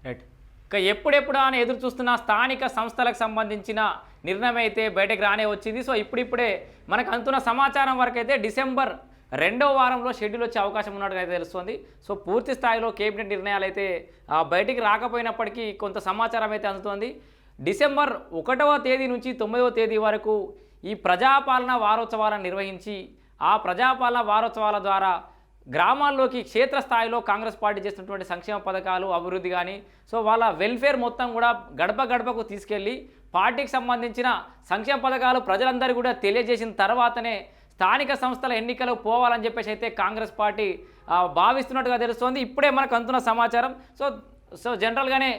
Right. ఇక ఎప్పుడెప్పుడా అని ఎదురు చూస్తున్న స్థానిక సంస్థలకు సంబంధించిన నిర్ణయం అయితే బయటకు రానే వచ్చింది. సో ఇప్పుడిప్పుడే మనకు అందుతున్న సమాచారం వరకు అయితే డిసెంబర్ రెండో వారంలో షెడ్యూల్ వచ్చే అవకాశం ఉన్నట్టుగా అయితే తెలుస్తుంది. సో పూర్తి స్థాయిలో కేబినెట్ నిర్ణయాలు అయితే బయటికి రాకపోయినప్పటికీ కొంత సమాచారం అయితే అందుతోంది. డిసెంబర్ 1వ తేదీ నుంచి 9వ తేదీ వరకు ఈ ప్రజాపాలన వారోత్సవాలను నిర్వహించి ఆ ప్రజాపాలన వారోత్సవాల ద్వారా గ్రామాల్లోకి క్షేత్రస్థాయిలో కాంగ్రెస్ పార్టీ చేస్తున్నటువంటి సంక్షేమ పథకాలు అభివృద్ధి కానీ సో వాళ్ళ వెల్ఫేర్ మొత్తం కూడా గడప గడపకు తీసుకెళ్ళి పార్టీకి సంబంధించిన సంక్షేమ పథకాలు ప్రజలందరూ కూడా తెలియజేసిన తర్వాతనే స్థానిక సంస్థల ఎన్నికలు పోవాలని చెప్పేసి అయితే కాంగ్రెస్ పార్టీ భావిస్తున్నట్టుగా తెలుస్తోంది. ఇప్పుడే మనకు అందుతున్న సమాచారం. సో జనరల్గానే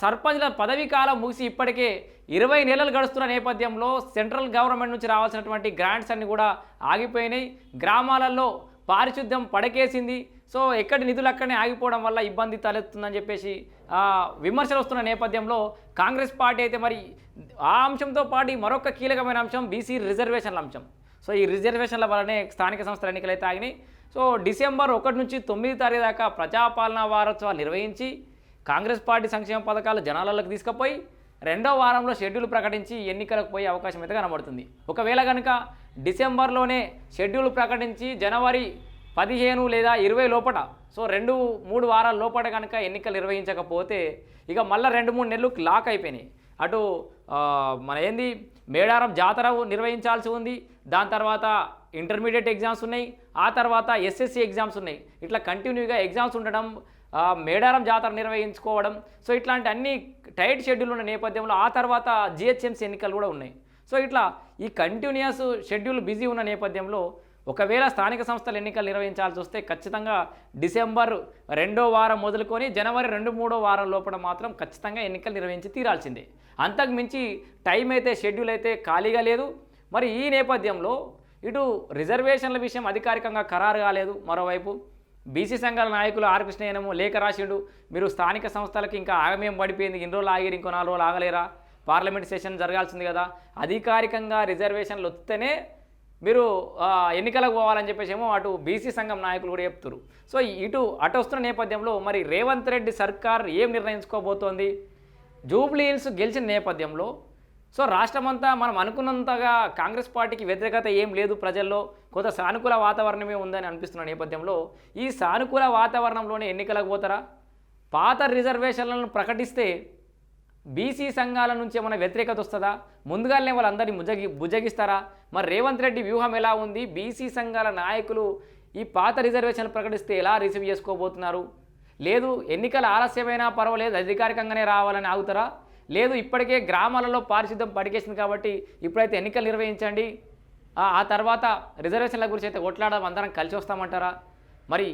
సర్పంచ్ల పదవీ కాలం ముగిసి ఇప్పటికే 20 నెలలు గడుస్తున్న నేపథ్యంలో సెంట్రల్ గవర్నమెంట్ నుంచి రావాల్సినటువంటి గ్రాంట్స్ అన్ని కూడా ఆగిపోయినాయి. గ్రామాలలో పారిశుద్ధ్యం పడకేసింది. సో ఎక్కడి నిధులు అక్కడనే ఆగిపోవడం వల్ల ఇబ్బంది తలెత్తుందని చెప్పేసి విమర్శలు వస్తున్న నేపథ్యంలో కాంగ్రెస్ పార్టీ అయితే మరి ఆ అంశంతో పాటు మరొక కీలకమైన అంశం బీసీ రిజర్వేషన్ల అంశం. సో ఈ రిజర్వేషన్ల వల్లనే స్థానిక సంస్థల ఎన్నికలు అయితే ఆగినాయి. సో డిసెంబర్ 1 నుంచి 9 తారీఖు దాకా ప్రజాపాలనా వారోత్సవాలు నిర్వహించి కాంగ్రెస్ పార్టీ సంక్షేమ పథకాలు జనాలలోకి తీసుకుపోయి రెండో వారంలో షెడ్యూల్ ప్రకటించి ఎన్నికలకు పోయే అవకాశం అయితే కనబడుతుంది. ఒకవేళ కనుక డిసెంబర్లోనే షెడ్యూల్ ప్రకటించి జనవరి 15 లేదా 20 లోపల సో 2-3 వారాల లోపల కనుక ఎన్నికలు నిర్వహించకపోతే ఇక మళ్ళీ 2-3 నెలలు లాక్ అయిపోయినాయి. అటు మన మేడారం జాతర నిర్వహించాల్సి ఉంది, దాని తర్వాత ఇంటర్మీడియట్ ఎగ్జామ్స్ ఉన్నాయి, ఆ తర్వాత ఎస్ఎస్సి ఎగ్జామ్స్ ఉన్నాయి. ఇట్లా కంటిన్యూగా ఎగ్జామ్స్ ఉండడం, మేడారం జాతర నిర్వహించుకోవడం, సో ఇట్లాంటి అన్ని టైట్ షెడ్యూల్ ఉన్న నేపథ్యంలో ఆ తర్వాత జిహెచ్ఎంసీ ఎన్నికలు కూడా ఉన్నాయి. సో ఇట్లా ఈ కంటిన్యూస్ షెడ్యూల్ బిజీ ఉన్న నేపథ్యంలో ఒకవేళ స్థానిక సంస్థల ఎన్నికలు నిర్వహించాల్సి వస్తే ఖచ్చితంగా డిసెంబర్ 2వ వారం మొదలుకొని జనవరి 2-3వ వారం లోపల మాత్రం ఖచ్చితంగా ఎన్నికలు నిర్వహించి తీరాల్సిందే. అంతకు మించి టైం అయితే షెడ్యూల్ అయితే ఖాళీగా లేదు. మరి ఈ నేపథ్యంలో ఇటు రిజర్వేషన్ల విషయం అధికారికంగా ఖరారు కాలేదు. మరోవైపు బీసీ సంఘాల నాయకులు ఆర్ కృష్ణయ్యనేమో లేఖ రాసిండు, మీరు స్థానిక సంస్థలకి ఇంకా ఆగమేం పడిపోయింది, ఇన్ని రోజులు ఆగిరు, ఇంకో 4 రోజులు ఆగలేరా, పార్లమెంట్ సెషన్ జరగాల్సింది కదా, అధికారికంగా రిజర్వేషన్లు వస్తేనే మీరు ఎన్నికలకు పోవాలని చెప్పేసి ఏమో అటు బీసీ సంఘం నాయకులు కూడా చెప్తున్నారు. సో అటు వస్తున్న నేపథ్యంలో మరి రేవంత్ రెడ్డి సర్కార్ ఏం నిర్ణయించుకోబోతోంది? జూబ్లీ హిల్స్ గెలిచిన నేపథ్యంలో సో రాష్ట్రమంతా మనం అనుకున్నంతగా కాంగ్రెస్ పార్టీకి వ్యతిరేకత ఏం లేదు, ప్రజల్లో కొంత సానుకూల వాతావరణమే ఉందని అనిపిస్తున్న నేపథ్యంలో ఈ సానుకూల వాతావరణంలోనే ఎన్నికలకు పోతారా? పాత రిజర్వేషన్లను ప్రకటిస్తే బీసీ సంఘాల నుంచి ఏమైనా వ్యతిరేకత వస్తుందా? ముందుగానే వాళ్ళందరినీ బుజ్జగిస్తారా? మరి రేవంత్ రెడ్డి వ్యూహం ఎలా ఉంది? బీసీ సంఘాల నాయకులు ఈ పాత రిజర్వేషన్లు ప్రకటిస్తే ఎలా రిసీవ్ చేసుకోబోతున్నారు? లేదు ఎన్నికల ఆలస్యమైనా పర్వాలేదు అధికారికంగానే రావాలని ఆగుతారా? లేదు ఇప్పటికే గ్రామాలలో పారిశుద్ధ్యం పడికేసింది కాబట్టి ఇప్పుడైతే ఎన్నికలు నిర్వహించండి, ఆ తర్వాత రిజర్వేషన్ల గురించి అయితే కొట్లాడడం అందరం కలిసి వస్తామంటారా? మరి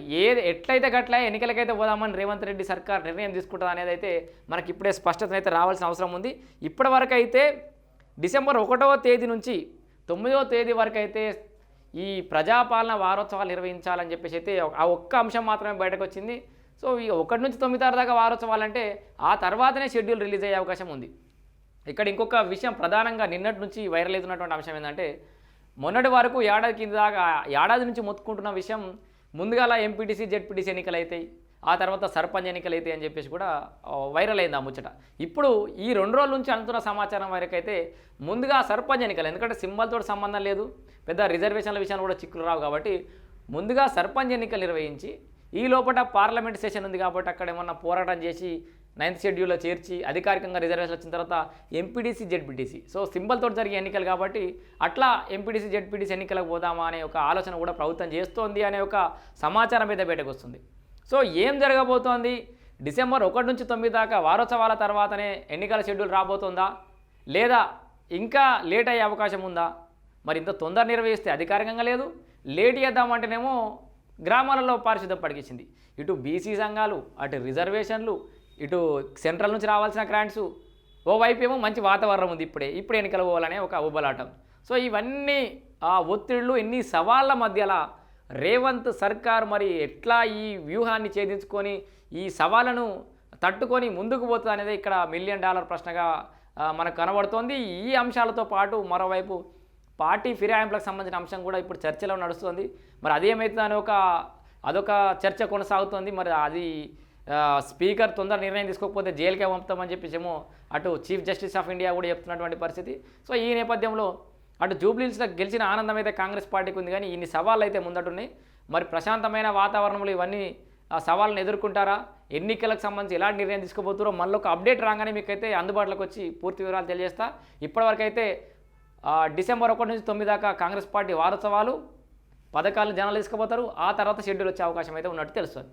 ఎట్లయితే గట్లా ఎన్నికలకైతే పోదామని రేవంత్ రెడ్డి సర్కార్ నిర్ణయం తీసుకుంటుంది అనేది అయితే మనకి ఇప్పుడే స్పష్టత అయితే రావాల్సిన అవసరం ఉంది. ఇప్పటి వరకు అయితే డిసెంబర్ 1వ తేదీ నుంచి 9వ తేదీ వరకు అయితే ఈ ప్రజాపాలన వారోత్సవాలు నిర్వహించాలని చెప్పేసి అయితే ఆ ఒక్క అంశం మాత్రమే బయటకు వచ్చింది. సో ఈ 1 నుంచి 9 తారీఖు దాకా వారోత్సవాలు అంటే ఆ తర్వాతనే షెడ్యూల్ రిలీజ్ అయ్యే అవకాశం ఉంది. ఇక్కడ ఇంకొక విషయం ప్రధానంగా నిన్నటి నుంచి వైరల్ అవుతున్నటువంటి అంశం ఏంటంటే మొన్నటి వరకు ఏడాది నుంచి మొత్తుకుంటున్న విషయం ముందుగా ఎంపీటీసీ జెడ్పీటీసీ ఎన్నికలు అవుతాయి, ఆ తర్వాత సర్పంచ్ ఎన్నికలు అవుతాయి అని చెప్పేసి కూడా వైరల్ అయింది ఆ ముచ్చట. ఇప్పుడు ఈ 2 రోజుల నుంచి అందుతున్న సమాచారం వరకు అయితే ముందుగా సర్పంచ్ ఎన్నికలు, ఎందుకంటే సింబల్తో సంబంధం లేదు, పెద్ద రిజర్వేషన్ల విషయాలు కూడా చిక్కులు రావు కాబట్టి ముందుగా సర్పంచ్ ఎన్నికలు నిర్వహించి ఈ లోపల పార్లమెంట్ సెషన్ ఉంది కాబట్టి అక్కడ ఏమన్నా పోరాటం చేసి 9th షెడ్యూల్లో చేర్చి అధికారికంగా రిజర్వేషన్ వచ్చిన తర్వాత ఎంపీటీసీ జెడ్పీటీసీ సో సింబల్తో జరిగే ఎన్నికలు కాబట్టి అట్లా ఎంపీటీసీ జెడ్పీటీసీ ఎన్నికలకు పోదామా అనే ఒక ఆలోచన కూడా ప్రభుత్వం చేస్తోంది అనే ఒక సమాచారం అయితే బయటకు వస్తుంది. సో ఏం జరగబోతోంది? డిసెంబర్ 1 నుంచి 9 దాకా వారోత్సవాల తర్వాతనే ఎన్నికల షెడ్యూల్ రాబోతుందా, లేదా ఇంకా లేట్ అయ్యే అవకాశం ఉందా? మరి ఇంత తొందర నిర్వహిస్తే అధికారికంగా లేదు, లేట్ చేద్దామంటేనేమో గ్రామాలలో పారిశుద్ధ్యం పడికించింది. ఇటు బీసీ సంఘాలు, అటు రిజర్వేషన్లు, ఇటు సెంట్రల్ నుంచి రావాల్సిన గ్రాంట్స్, ఓవైపు ఏమో మంచి వాతావరణం ఉంది, ఇప్పుడు ఎన్నికలు పోవాలనే ఒక ఉబ్బలాటం. సో ఇవన్నీ ఒత్తిళ్లు, ఇన్ని సవాళ్ళ మధ్యలో రేవంత్ సర్కార్ మరి ఎట్లా ఈ వ్యూహాన్ని ఛేదించుకొని ఈ సవాళ్ళను తట్టుకొని ముందుకు పోతుంది అనేది ఇక్కడ $1 మిలియన్ ప్రశ్నగా మనకు కనబడుతోంది. ఈ అంశాలతో పాటు మరోవైపు పార్టీ ఫిరాయింపులకు సంబంధించిన అంశం కూడా ఇప్పుడు చర్చలో నడుస్తుంది. మరి అదేమవుతుందని అదొక చర్చ కొనసాగుతోంది. మరి అది స్పీకర్ తొందర నిర్ణయం తీసుకోకపోతే జైలుకే పంపుతామని చెప్పేసేమో అటు చీఫ్ జస్టిస్ ఆఫ్ ఇండియా కూడా చెప్తున్నటువంటి పరిస్థితి. సో ఈ నేపథ్యంలో అటు జూబ్లీహిల్స్లో గెలిచిన ఆనందం అయితే కాంగ్రెస్ పార్టీకి ఉంది, కానీ ఇన్ని సవాళ్ళు అయితే ముందటున్నాయి. మరి ప్రశాంతమైన వాతావరణంలో ఇవన్నీ ఆ సవాళ్ళను ఎదుర్కొంటారా, ఎన్నికలకు సంబంధించి ఎలాంటి నిర్ణయం తీసుకోబోతారో మళ్ళీ ఒక అప్డేట్ రాగానే మీకైతే అందుబాటులోకి వచ్చి పూర్తి వివరాలు తెలియజేస్తా. ఇప్పటివరకు అయితే డిసెంబర్ 1 నుంచి 9 దాకా కాంగ్రెస్ పార్టీ వారోత్సవాలు పథకాలను జనాలు తీసుకుపోతారు. ఆ తర్వాత షెడ్యూల్ వచ్చే అవకాశం అయితే ఉన్నట్టు తెలుస్తుంది.